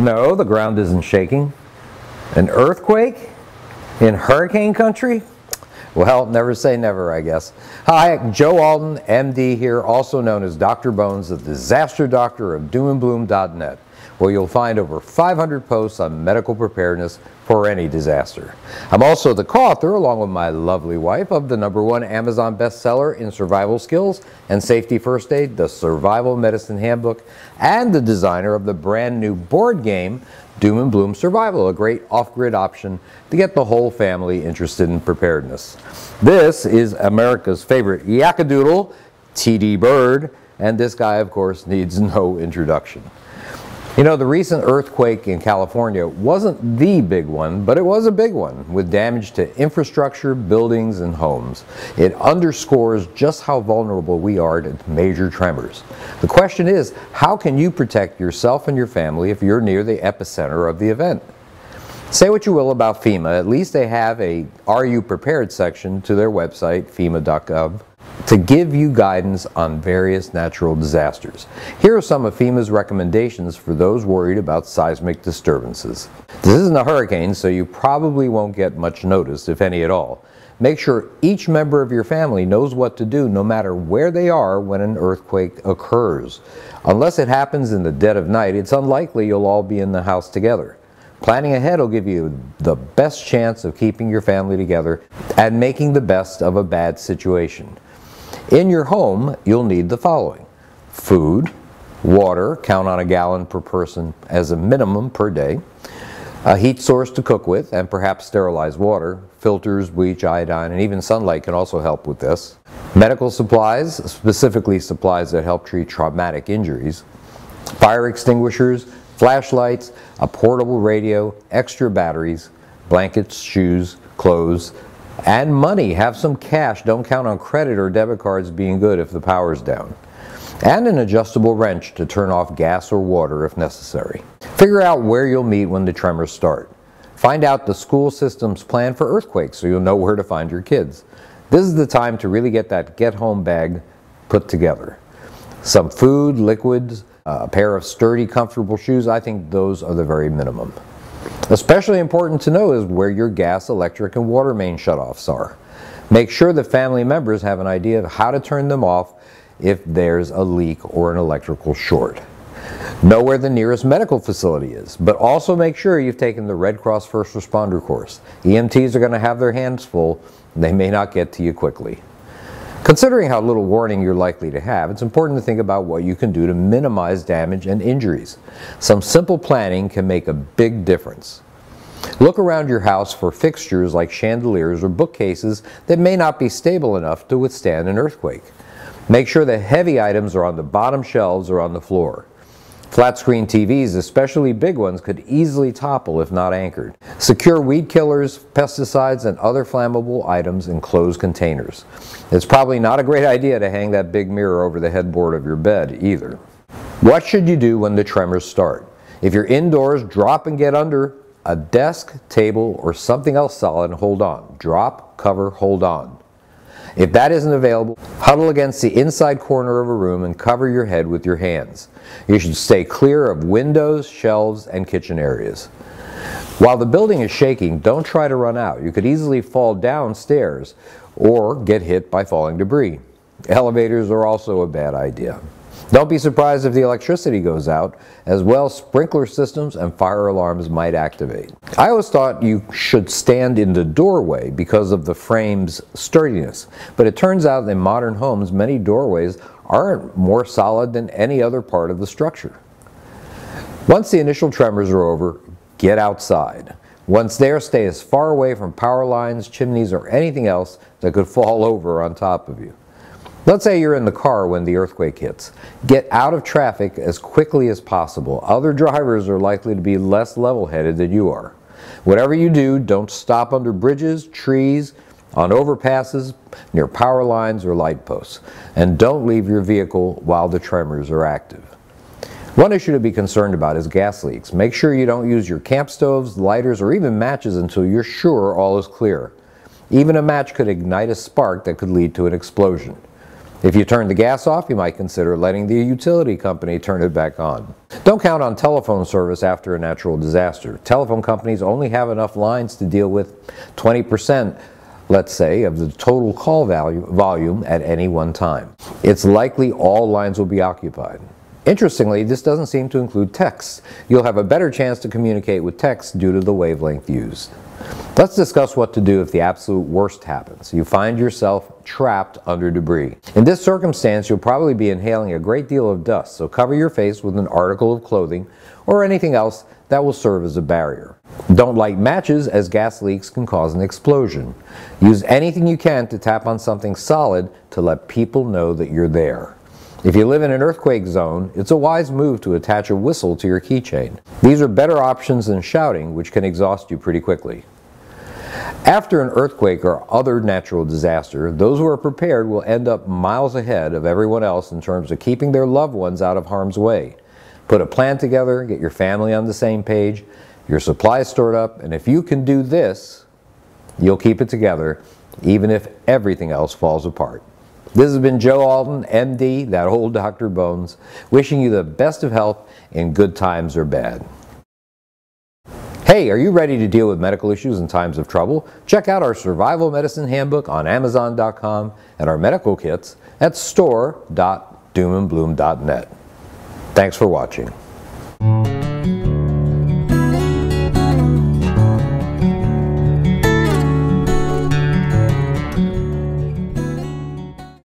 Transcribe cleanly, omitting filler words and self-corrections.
No, the ground isn't shaking. An earthquake? In hurricane country? Well, never say never, I guess. Hi, Joe Alton, MD here, also known as Dr. Bones, the disaster doctor of doomandbloom.net, where you'll find over 500 posts on medical preparedness for any disaster. I'm also the co-author, along with my lovely wife, of the #1 Amazon bestseller in survival skills and safety first aid, the Survival Medicine Handbook, and the designer of the brand new board game, Doom and Bloom Survival, a great off-grid option to get the whole family interested in preparedness. This is America's favorite yakkadoodle, TD Bird, and this guy, of course, needs no introduction. You know, the recent earthquake in California wasn't the big one, but it was a big one, with damage to infrastructure, buildings, and homes. It underscores just how vulnerable we are to major tremors. The question is, how can you protect yourself and your family if you're near the epicenter of the event? Say what you will about FEMA, at least they have a Are You Prepared section to their website, FEMA.gov, to give you guidance on various natural disasters. Here are some of FEMA's recommendations for those worried about seismic disturbances. This isn't a hurricane, so you probably won't get much notice, if any at all. Make sure each member of your family knows what to do no matter where they are when an earthquake occurs. Unless it happens in the dead of night, it's unlikely you'll all be in the house together. Planning ahead will give you the best chance of keeping your family together and making the best of a bad situation. In your home, you'll need the following: food, water, count on a gallon per person as a minimum per day, a heat source to cook with, and perhaps sterilized water, filters, bleach, iodine, and even sunlight can also help with this. Medical supplies, specifically supplies that help treat traumatic injuries, fire extinguishers, flashlights, a portable radio, extra batteries, blankets, shoes, clothes, and money. Have some cash. Don't count on credit or debit cards being good if the power's down. And an adjustable wrench to turn off gas or water if necessary. Figure out where you'll meet when the tremors start. Find out the school system's plan for earthquakes so you'll know where to find your kids. This is the time to really get that get-home bag put together. Some food, liquids, a pair of sturdy, comfortable shoes. I think those are the very minimum. Especially important to know is where your gas, electric, and water main shutoffs are. Make sure the family members have an idea of how to turn them off if there's a leak or an electrical short. Know where the nearest medical facility is, but also make sure you've taken the Red Cross First Responder course. EMTs are going to have their hands full. They may not get to you quickly. Considering how little warning you're likely to have, it's important to think about what you can do to minimize damage and injuries. Some simple planning can make a big difference. Look around your house for fixtures like chandeliers or bookcases that may not be stable enough to withstand an earthquake. Make sure the heavy items are on the bottom shelves or on the floor. Flat screen TVs, especially big ones, could easily topple if not anchored. Secure weed killers, pesticides, and other flammable items in closed containers. It's probably not a great idea to hang that big mirror over the headboard of your bed either. What should you do when the tremors start? If you're indoors, drop and get under a desk, table, or something else solid and hold on. Drop, cover, hold on. If that isn't available, huddle against the inside corner of a room and cover your head with your hands. You should stay clear of windows, shelves, and kitchen areas. While the building is shaking, don't try to run out. You could easily fall downstairs or get hit by falling debris. Elevators are also a bad idea. Don't be surprised if the electricity goes out. As well, sprinkler systems and fire alarms might activate. I always thought you should stand in the doorway because of the frame's sturdiness, but it turns out in modern homes, many doorways aren't more solid than any other part of the structure. Once the initial tremors are over, get outside. Once there, stay as far away from power lines, chimneys, or anything else that could fall over on top of you. Let's say you're in the car when the earthquake hits. Get out of traffic as quickly as possible. Other drivers are likely to be less level-headed than you are. Whatever you do, don't stop under bridges, trees, on overpasses, near power lines or light posts. And don't leave your vehicle while the tremors are active. One issue to be concerned about is gas leaks. Make sure you don't use your camp stoves, lighters, or even matches until you're sure all is clear. Even a match could ignite a spark that could lead to an explosion. If you turn the gas off, you might consider letting the utility company turn it back on. Don't count on telephone service after a natural disaster. Telephone companies only have enough lines to deal with 20%, let's say, of the total call volume at any one time. It's likely all lines will be occupied. Interestingly, this doesn't seem to include texts. You'll have a better chance to communicate with text due to the wavelength used. Let's discuss what to do if the absolute worst happens. You find yourself trapped under debris. In this circumstance, you'll probably be inhaling a great deal of dust, so cover your face with an article of clothing or anything else that will serve as a barrier. Don't light matches, as gas leaks can cause an explosion. Use anything you can to tap on something solid to let people know that you're there. If you live in an earthquake zone, it's a wise move to attach a whistle to your keychain. These are better options than shouting, which can exhaust you pretty quickly. After an earthquake or other natural disaster, those who are prepared will end up miles ahead of everyone else in terms of keeping their loved ones out of harm's way. Put a plan together, get your family on the same page, your supplies stored up, and if you can do this, you'll keep it together, even if everything else falls apart. This has been Joe Alden, MD, that old Dr. Bones, wishing you the best of health in good times or bad. Hey, are you ready to deal with medical issues in times of trouble? Check out our Survival Medicine Handbook on Amazon.com and our medical kits at store.doomandbloom.net. Thanks for watching.